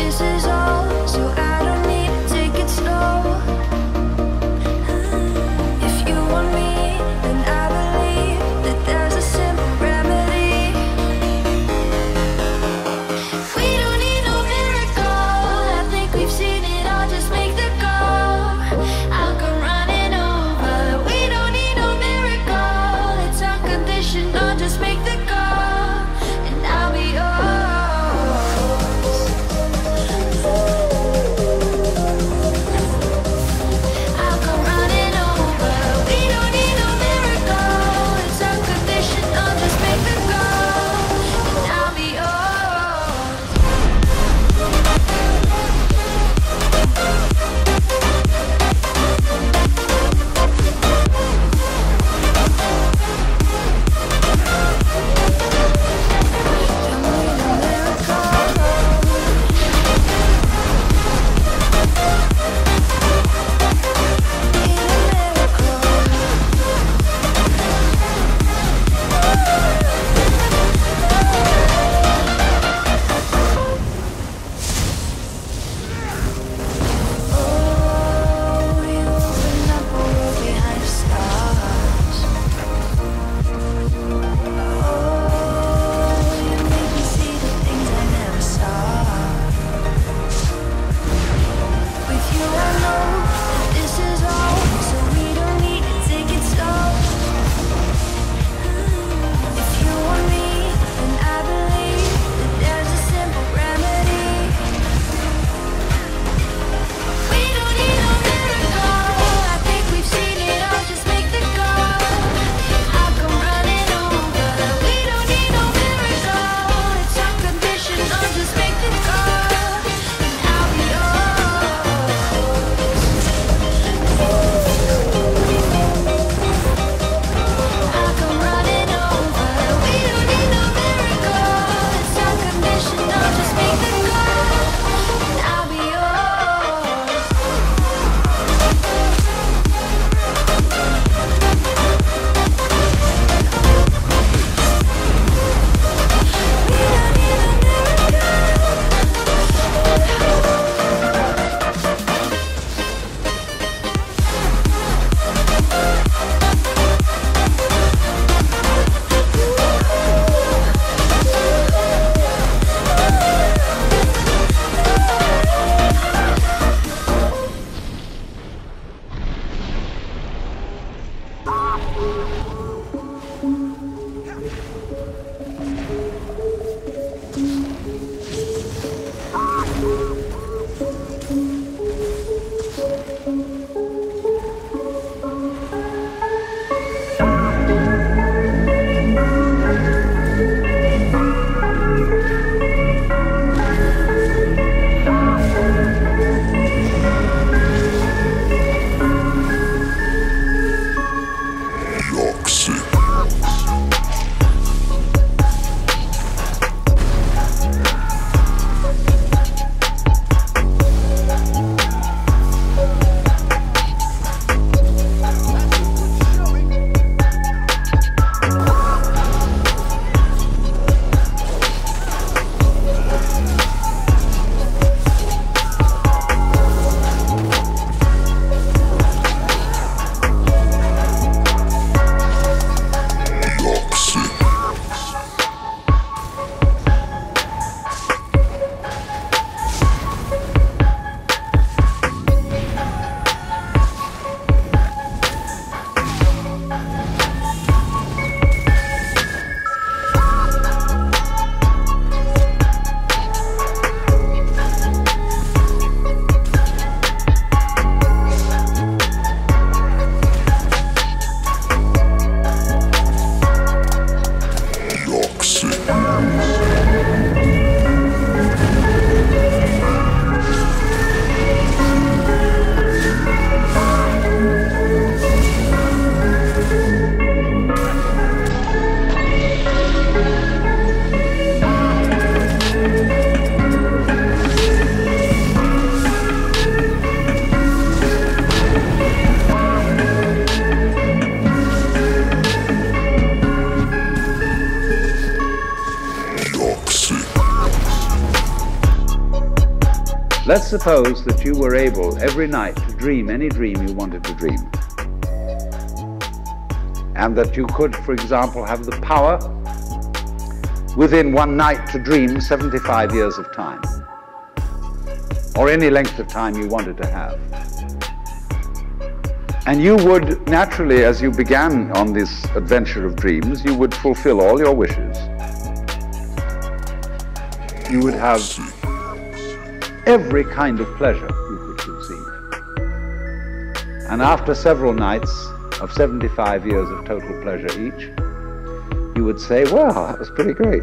this is all, so I don't need to take it slow. If you want me, then I believe that there's a simple remedy. We don't need no miracle, I think we've seen it all, just make the call. I'll come running over. We don't need no miracle, it's unconditional, just make the call, and I'll be yours. Let's suppose that you were able every night to dream any dream you wanted to dream. And that you could, for example, have the power within one night to dream 75 years of time, or any length of time you wanted to have. And you would naturally, as you began on this adventure of dreams, you would fulfill all your wishes. You would have every kind of pleasure you could conceive. And after several nights of 75 years of total pleasure each, you would say, well, that was pretty great.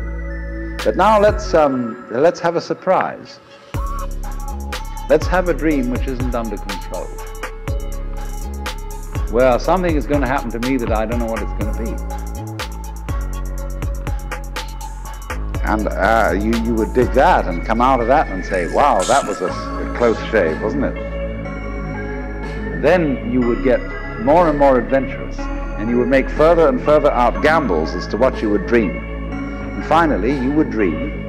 But now let's have a surprise. Let's have a dream which isn't under control. Well, something is going to happen to me that I don't know what it's going to be. And you would dig that and come out of that and say, wow, that was a close shave, wasn't it? And then you would get more and more adventurous, and you would make further and further out gambles as to what you would dream. And finally, you would dream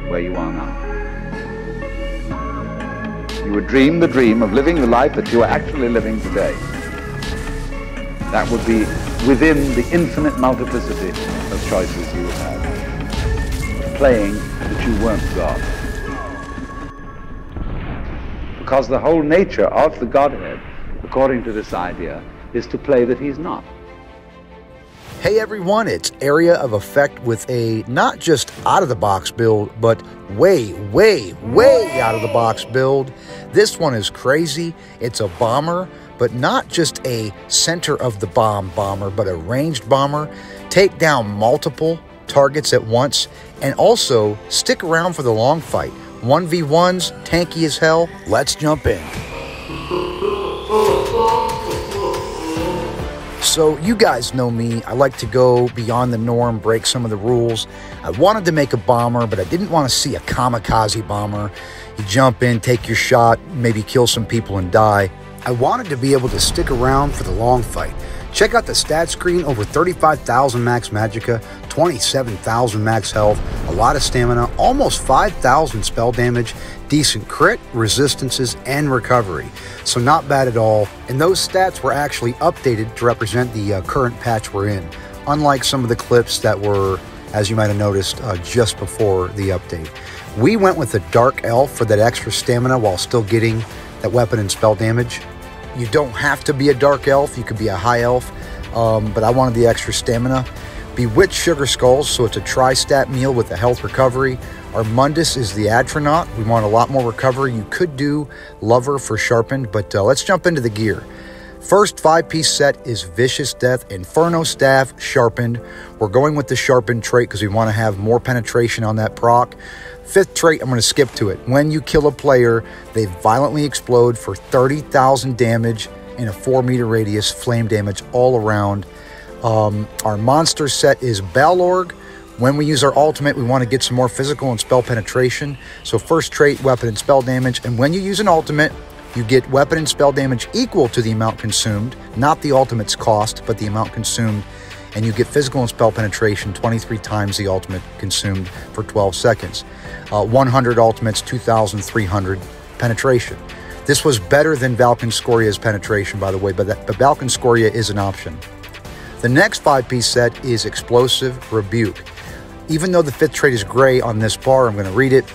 where you are now. You would dream the dream of living the life that you are actually living today. That would be within the infinite multiplicity of choices you would have, playing that you weren't God. Because the whole nature of the Godhead, according to this idea, is to play that he's not. Hey everyone, it's Area of Effect with a not just out-of-the-box build, but way out-of-the-box build. This one is crazy. It's a bomber, but not just a center-of-the-bomb bomber, but a ranged bomber. Take down multiple targets at once, and also stick around for the long fight. 1v1s, tanky as hell. Let's jump in. So you guys know me, I like to go beyond the norm, break some of the rules. I wanted to make a bomber, but I didn't want to see a kamikaze bomber. You jump in, take your shot, maybe kill some people and die. I wanted to be able to stick around for the long fight. Check out the stat screen, over 35,000 max magicka, 27,000 max health, a lot of stamina, almost 5,000 spell damage, decent crit, resistances, and recovery. So not bad at all. And those stats were actually updated to represent the current patch we're in, unlike some of the clips that were, as you might have noticed, just before the update. We went with a dark elf for that extra stamina while still getting that weapon and spell damage. You don't have to be a dark elf, you could be a high elf, but I wanted the extra stamina. Bewitched Sugar Skulls, so it's a tri-stat meal with a health recovery. Our Mundus is the Astronaut. We want a lot more recovery. You could do Lover for sharpened, but let's jump into the gear. First 5-piece set is Vicious Death, Inferno Staff, Sharpened. We're going with the Sharpened trait because we want to have more penetration on that proc. Fifth trait, I'm going to skip to it. When you kill a player, they violently explode for 30,000 damage in a 4-meter radius, flame damage all around. Our monster set is Balorg. When we use our ultimate, we want to get some more physical and spell penetration. So first trait, weapon and spell damage. And when you use an ultimate, you get weapon and spell damage equal to the amount consumed, not the ultimate's cost, but the amount consumed. And you get physical and spell penetration 23 times the ultimate consumed for 12 seconds. 100 ultimates, 2,300 penetration. This was better than Valken Scoria's penetration, by the way, but Valken Scoria is an option. The next 5-piece set is Explosive Rebuke. Even though the 5th trait is gray on this bar, I'm going to read it.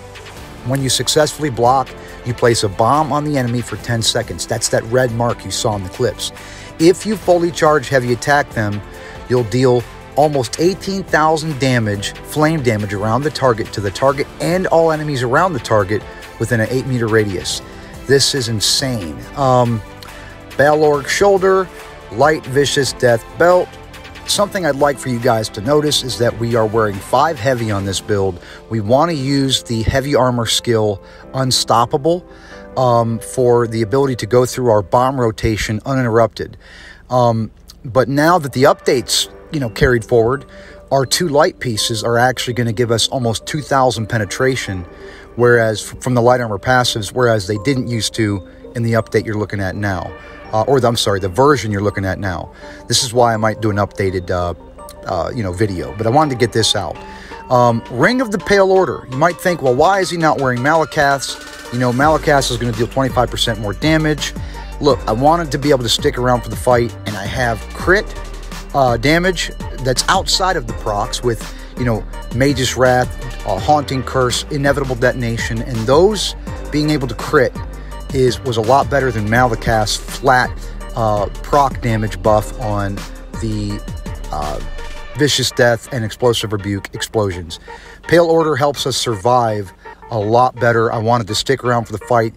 When you successfully block, you place a bomb on the enemy for 10 seconds. That's that red mark you saw in the clips. If you fully charge heavy attack them, you'll deal almost 18,000 damage, flame damage around the target to the target and all enemies around the target within an 8-meter radius. This is insane. Balorg Shoulder, Light Vicious Death Belt. Something I'd like for you guys to notice is that we are wearing 5 heavy on this build. We want to use the heavy armor skill Unstoppable for the ability to go through our bomb rotation uninterrupted. But now that the updates, carried forward, our 2 light pieces are actually going to give us almost 2,000 penetration, whereas from the light armor passives, whereas they didn't used to in the update you're looking at now. The version you're looking at now. This is why I might do an updated, video, but I wanted to get this out. Ring of the Pale Order. You might think, well, why is he not wearing Malakaths? You know, Malakaths is going to deal 25% more damage. Look, I wanted to be able to stick around for the fight, and I have crit damage that's outside of the procs with, you know, Mage's Wrath, Haunting Curse, Inevitable Detonation, and those being able to crit was a lot better than Malakath's flat proc damage buff on the Vicious Death and Explosive Rebuke explosions. Pale Order helps us survive a lot better. I wanted to stick around for the fight,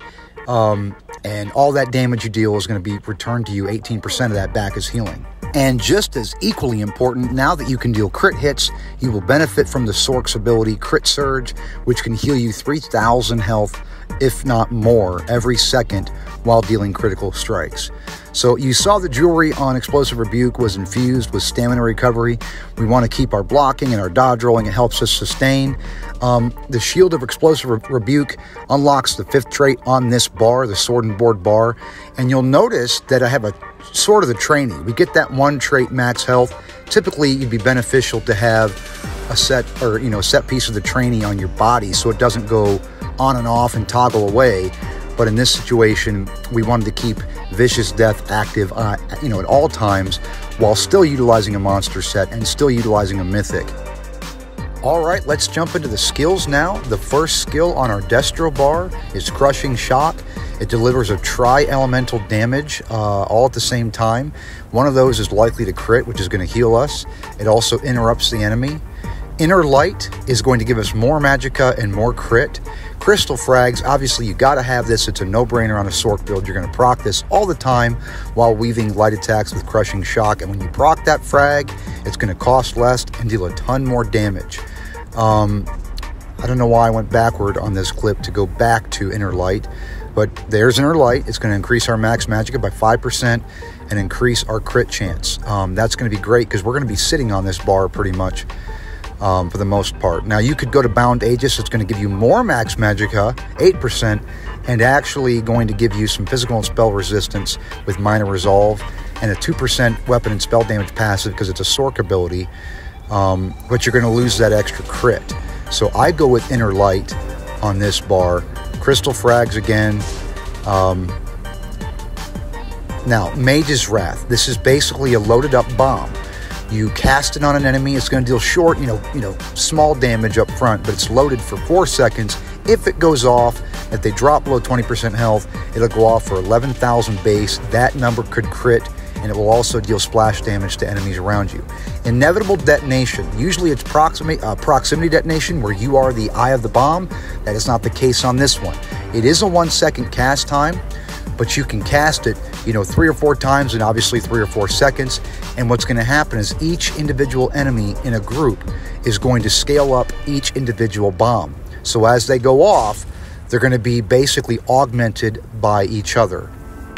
and all that damage you deal is going to be returned to you. 18% of that back is healing. And just as equally important, now that you can deal crit hits, you will benefit from the Sork's ability, Crit Surge, which can heal you 3,000 health, if not more, every second while dealing critical strikes. So you saw the jewelry on Explosive Rebuke was infused with stamina recovery. We want to keep our blocking and our dodge rolling. It helps us sustain. The Shield of Explosive Rebuke unlocks the 5th trait on this bar, the Sword and Board bar. And you'll notice that I have a Sword of the Trainee. We get that 1 trait max health. Typically, it'd be beneficial to have a set piece of the Trainee on your body so it doesn't go on and off and toggle away. But in this situation, we wanted to keep Vicious Death active, at all times, while still utilizing a monster set and still utilizing a mythic. All right, let's jump into the skills now. The first skill on our Destro bar is Crushing Shock. It delivers a tri-elemental damage all at the same time. One of those is likely to crit, which is going to heal us. It also interrupts the enemy. Inner Light is going to give us more magicka and more crit. Crystal Frags, obviously you got to have this. It's a no-brainer on a Sork build. You're going to proc this all the time while weaving light attacks with Crushing Shock. And when you proc that frag, it's going to cost less and deal a ton more damage. I don't know why I went backward on this clip to go back to Inner Light, but there's Inner Light. It's going to increase our max magicka by 5% and increase our crit chance. That's going to be great because we're going to be sitting on this bar pretty much. For the most part. Now you could go to Bound Aegis. It's going to give you more max magicka, 8%, and actually going to give you some physical and spell resistance with Minor Resolve, and a 2% weapon and spell damage passive because it's a Sork ability, but you're going to lose that extra crit. So I go with Inner Light on this bar. Crystal Frags again. Now, Mage's Wrath. This is basically a loaded up bomb. You cast it on an enemy, it's going to deal short, small damage up front, but it's loaded for 4 seconds. If it goes off, if they drop below 20% health, it'll go off for 11,000 base. That number could crit, and it will also deal splash damage to enemies around you. Inevitable Detonation. Usually it's proximity detonation where you are the eye of the bomb. That is not the case on this one. It is a 1 second cast time, but you can cast it 3 or 4 times in obviously 3 or 4 seconds. And what's going to happen is each individual enemy in a group is going to scale up each individual bomb. So as they go off, they're going to be basically augmented by each other.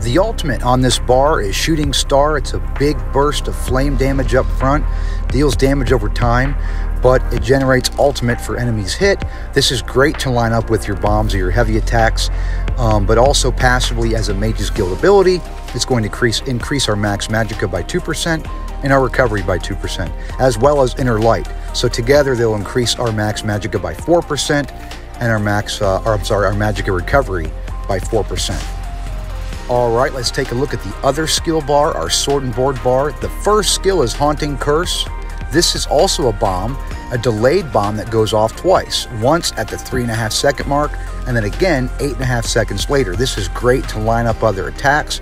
The ultimate on this bar is Shooting Star. It's a big burst of flame damage up front, deals damage over time, but it generates ultimate for enemies hit. This is great to line up with your bombs or your heavy attacks, but also passively as a Mage's Guild ability. It's going to increase our max magicka by 2% and our recovery by 2%, as well as Inner Light. So together they'll increase our max magicka by 4% and our magicka recovery by 4%. All right, let's take a look at the other skill bar, our Sword and Board bar. The first skill is Haunting Curse. This is also a bomb, a delayed bomb that goes off twice, once at the 3.5 second mark, and then again 8.5 seconds later. This is great to line up other attacks.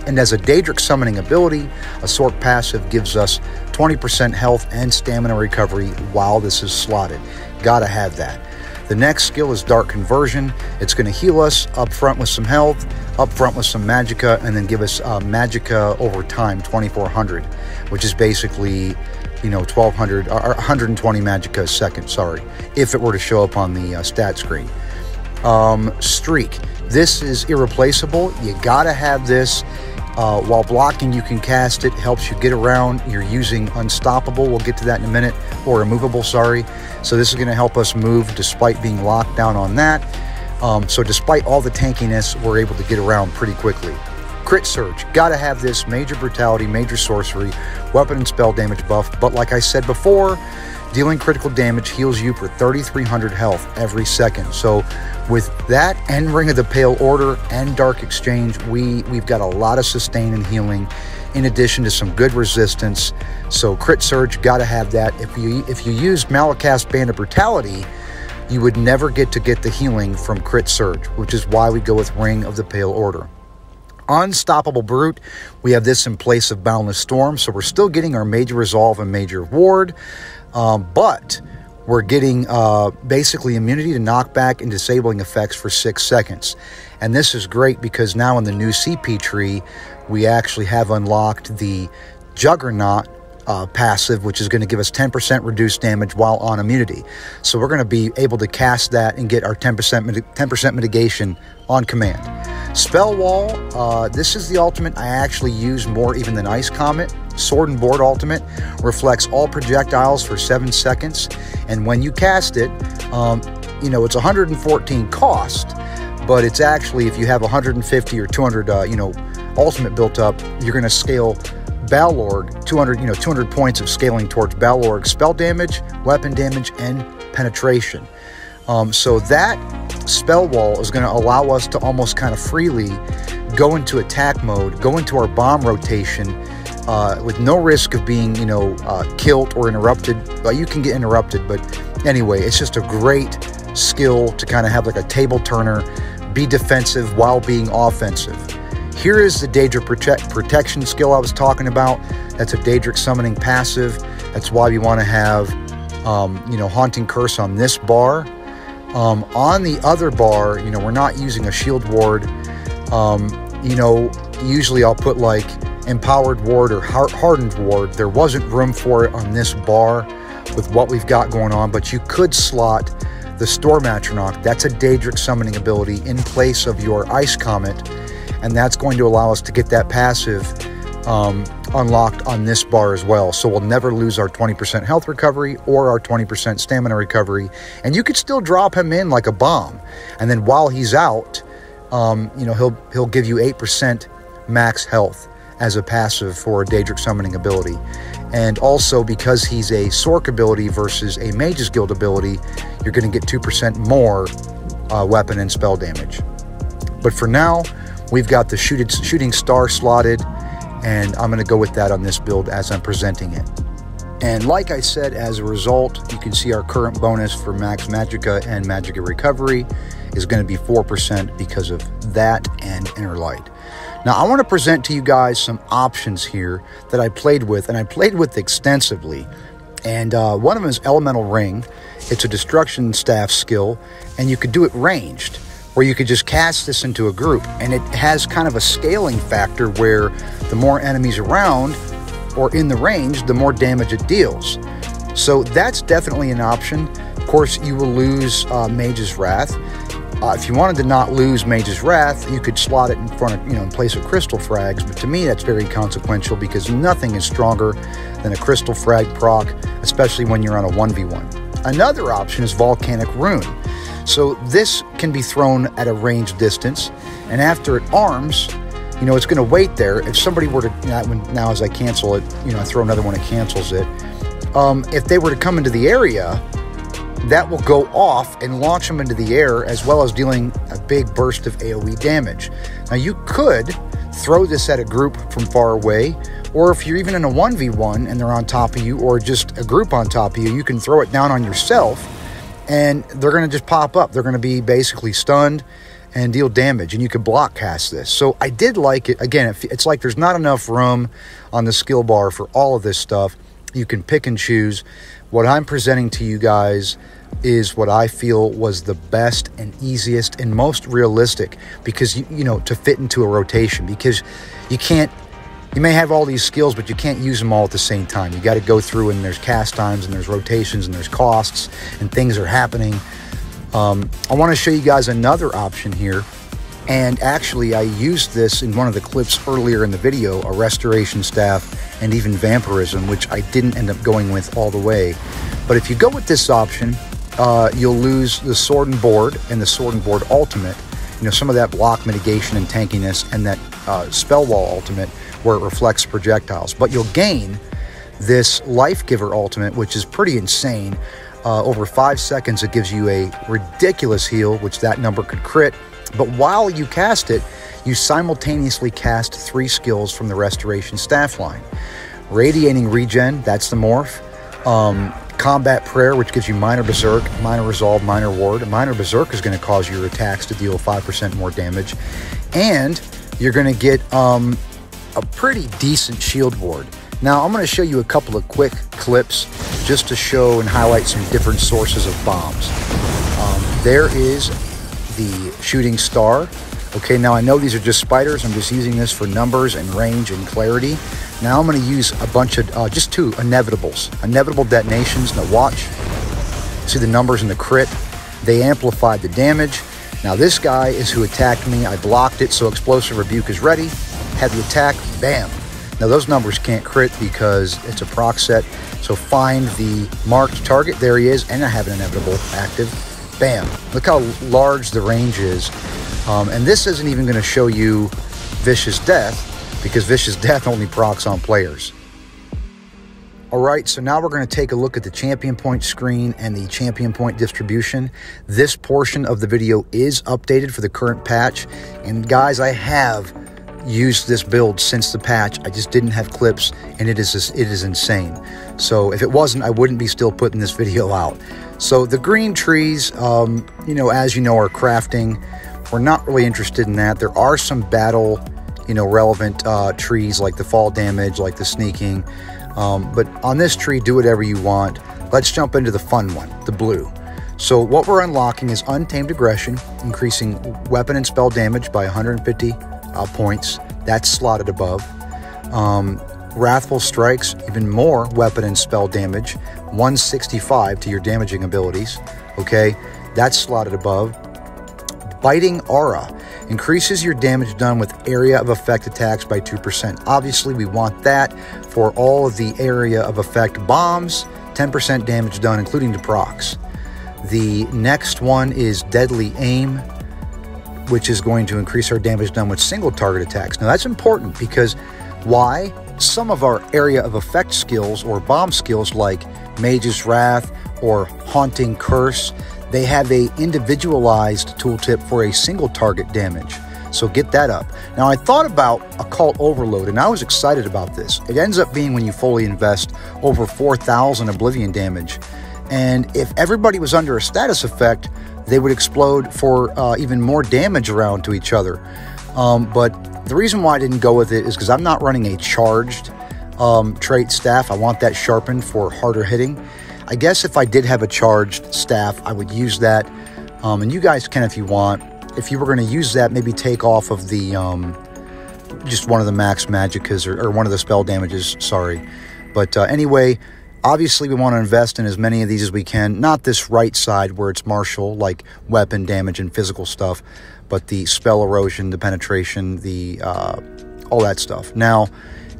And as a Daedric summoning ability, a Sork passive gives us 20% health and stamina recovery while this is slotted. Gotta have that. The next skill is Dark Conversion. It's going to heal us up front with some health, up front with some magicka, and then give us magicka over time, 2,400, which is basically 1,200 or 120 magicka a second, if it were to show up on the stat screen. Streak. This is irreplaceable. You gotta have this. While blocking, you can cast it. Helps you get around. You're using Unstoppable. We'll get to that in a minute. Or Immovable, sorry. So this is going to help us move despite being locked down on that. So despite all the tankiness, we're able to get around pretty quickly. Crit Surge. Gotta have this. Major Brutality, Major Sorcery, Weapon and Spell Damage buff. But like I said before, dealing critical damage heals you for 3,300 health every second. So with that and Ring of the Pale Order and Dark Exchange, we've got a lot of sustain and healing, in addition to some good resistance. So Crit Surge, gotta have that. If you use Malicast Band of Brutality, you would never get the healing from Crit Surge, which is why we go with Ring of the Pale Order. Unstoppable Brute, we have this in place of Boundless Storm, so we're still getting our Major Resolve and Major Ward, but we're getting basically immunity to knockback and disabling effects for 6 seconds. And this is great because now in the new CP tree, we actually have unlocked the Juggernaut passive, which is going to give us 10% reduced damage while on immunity. So we're going to be able to cast that and get our 10% mitigation on command. Spell Wall, this is the ultimate I actually use more even than Ice Comet. Sword and Board ultimate reflects all projectiles for 7 seconds, and when you cast it, it's 114 cost, but it's actually, if you have 150 or 200 ultimate built up, you're going to scale Balorg 200 points of scaling towards Balorg spell damage, weapon damage, and penetration. So that spell wall is going to allow us to almost kind of freely go into attack mode, go into our bomb rotation with no risk of being killed or interrupted. You can get interrupted, but anyway, it's just a great skill to kind of have like a table turner, be defensive while being offensive. Here is the Daedric protection skill I was talking about. That's a Daedric summoning passive. That's why we want to have, Haunting Curse on this bar. On the other bar, we're not using a shield ward. Usually I'll put like Empowered Ward or Hardened Ward. There wasn't room for it on this bar with what we've got going on, but you could slot the Storm Atronach. That's a Daedric summoning ability in place of your Ice Comet, and that's going to allow us to get that passive unlocked on this bar as well. So we'll never lose our 20% health recovery or our 20% stamina recovery, and you could still drop him in like a bomb, and then while he's out, he'll give you 8% max health as a passive for a Daedric summoning ability. And also, because he's a Sorc ability versus a Mage's Guild ability, you're going to get 2% more weapon and spell damage. But for now, we've got the shooting star slotted, and I'm going to go with that on this build as I'm presenting it. And like I said, as a result, you can see our current bonus for Max Magicka and Magicka Recovery is going to be 4% because of that and Inner Light. Now, I want to present to you guys some options here that I played with, and I played with extensively. And one of them is Elemental Ring. It's a Destruction Staff skill, and you could do it ranged, where you could just cast this into a group, and it has kind of a scaling factor where the more enemies around or in the range, the more damage it deals. So that's definitely an option. Of course, you will lose Mage's Wrath. If you wanted to not lose Mage's Wrath, you could slot it in front of, in place of Crystal Frags, but to me that's very consequential because nothing is stronger than a Crystal Frag proc, especially when you're on a 1v1. Another option is Volcanic Rune. So this can be thrown at a ranged distance, and after it arms, it's going to wait there. If somebody were to, now as I cancel it, I throw another one that cancels it. If they were to come into the area, that will go off and launch them into the air, as well as dealing a big burst of AoE damage. Now you could throw this at a group from far away, or if you're even in a 1v1 and they're on top of you, or just a group on top of you, you can throw it down on yourself and they're going to just pop up. They're going to be basically stunned and deal damage, and you could block cast this. So I did like it. Again, it's like there's not enough room on the skill bar for all of this stuff. You can pick and choose. What I'm presenting to you guys is what I feel was the best and easiest and most realistic, because to fit into a rotation, because you may have all these skills, but you can't use them all at the same time. You got to go through, and there's cast times, and there's rotations, and there's costs, and things are happening. I want to show you guys another option here, and actually I used this in one of the clips earlier in the video, a Restoration Staff and even Vampirism, which I didn't end up going with all the way. But if you go with this option, you'll lose the Sword and Board and the Sword and Board Ultimate, some of that block mitigation and tankiness, and that Spell Wall Ultimate where it reflects projectiles. But you'll gain this Life Giver ultimate, which is pretty insane. Over 5 seconds, it gives you a ridiculous heal, which that number could crit. But while you cast it, you simultaneously cast 3 skills from the Restoration staff line. Radiating Regen, that's the morph. Combat Prayer, which gives you Minor Berserk, Minor Resolve, Minor Ward. Minor Berserk is going to cause your attacks to deal 5% more damage. And you're going to get a pretty decent shield ward. Now, I'm going to show you a couple of quick clips just to show and highlight some different sources of bombs. There is the Shooting Star. Okay, now I know these are just spiders. I'm just using this for numbers and range and clarity. Now I'm going to use a bunch of, just 2 inevitables. Inevitable detonations. Now watch. See the numbers and the crit? They amplified the damage. Now this guy is who attacked me. I blocked it, so Explosive Rebuke is ready. Heavy attack, bam. Now those numbers can't crit because it's a proc set. So find the marked target. There he is, and I have an inevitable active. Bam. Look how large the range is. And this isn't even going to show you Vicious Death, because Vicious Death only procs on players. Alright, so now we're going to take a look at the champion point screen and the champion point distribution. This portion of the video is updated for the current patch. And guys, I have used this build since the patch. I just didn't have clips, and it is insane. So if it wasn't, I wouldn't be still putting this video out. So the green trees, you know, as you know, are crafting. We're not really interested in that. There are some battle, you know, relevant trees like the fall damage, like the sneaking. But on this tree, do whatever you want. Let's jump into the fun one, the blue. So what we're unlocking is Untamed Aggression, increasing weapon and spell damage by 150 points. That's slotted above. Wrathful Strikes, even more weapon and spell damage, 165 to your damaging abilities. Okay, that's slotted above. Biting Aura increases your damage done with area of effect attacks by 2%. Obviously, we want that for all of the area of effect bombs, 10% damage done, including the procs. The next one is Deadly Aim, which is going to increase our damage done with single target attacks. Now, that's important because why? Some of our area of effect skills or bomb skills like Mage's Wrath or Haunting Curse, they have a individualized tooltip for a single target damage. So get that up. Now I thought about Occult Overload, and I was excited about this. It ends up being, when you fully invest, over 4,000 Oblivion damage. And if everybody was under a status effect, they would explode for even more damage around to each other. But the reason why I didn't go with it is because I'm not running a charged trait staff. I want that sharpened for harder hitting. I guess if I did have a charged staff, I would use that. And you guys can if you want. If you were going to use that, maybe take off of the, just one of the max magicas or one of the spell damages, sorry. But anyway, obviously we want to invest in as many of these as we can. Not this right side where it's martial, like weapon damage and physical stuff, but the spell erosion, the penetration, the all that stuff. Now,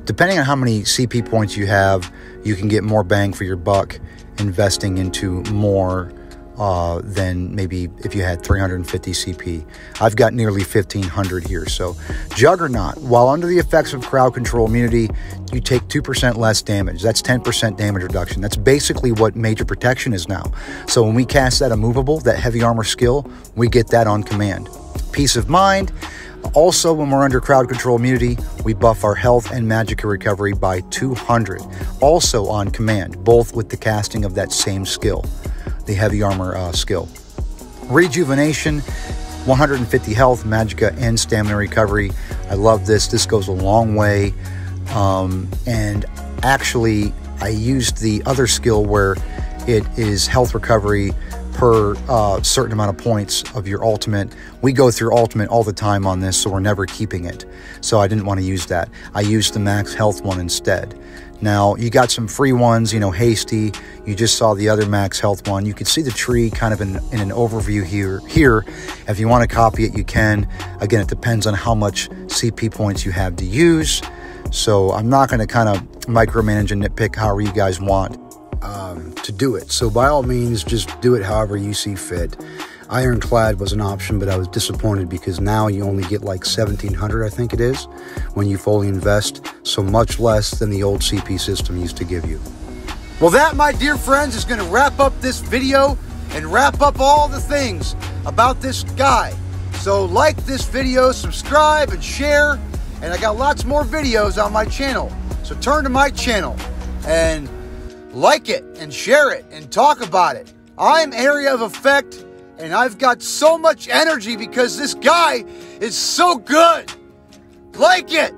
depending on how many CP points you have, you can get more bang for your buck investing into more than maybe if you had 350 CP. I've got nearly 1,500 here. So Juggernaut, while under the effects of crowd control immunity, you take 2% less damage. That's 10% damage reduction. That's basically what Major Protection is now. So when we cast that immovable, that heavy armor skill, we get that on command. Peace of Mind. Also, when we're under crowd control immunity, we buff our health and magicka recovery by 200. Also on command, both with the casting of that same skill, the heavy armor skill. Rejuvenation, 150 health, magicka, and stamina recovery. I love this. This goes a long way. And actually, I used the other skill where it is health recovery per certain amount of points of your ultimate. We go through ultimate all the time on this, so we're never keeping it. So I didn't want to use that. I used the max health one instead. Now, you got some free ones, you know, Hasty. You just saw the other max health one. You can see the tree kind of in an overview here. If you want to copy it, you can. Again, it depends on how much CP points you have to use. So I'm not going to kind of micromanage and nitpick however you guys want to do it. So by all means, just do it however you see fit. Ironclad was an option, but I was disappointed because now you only get like 1,700, I think it is, when you fully invest, so much less than the old CP system used to give you. Well, that, my dear friends, is going to wrap up this video and wrap up all the things about this guy. So like this video, subscribe and share, and I got lots more videos on my channel. So turn to my channel and like it and share it and talk about it. I'm Area of Effect, and I've got so much energy because this guy is so good. Like it.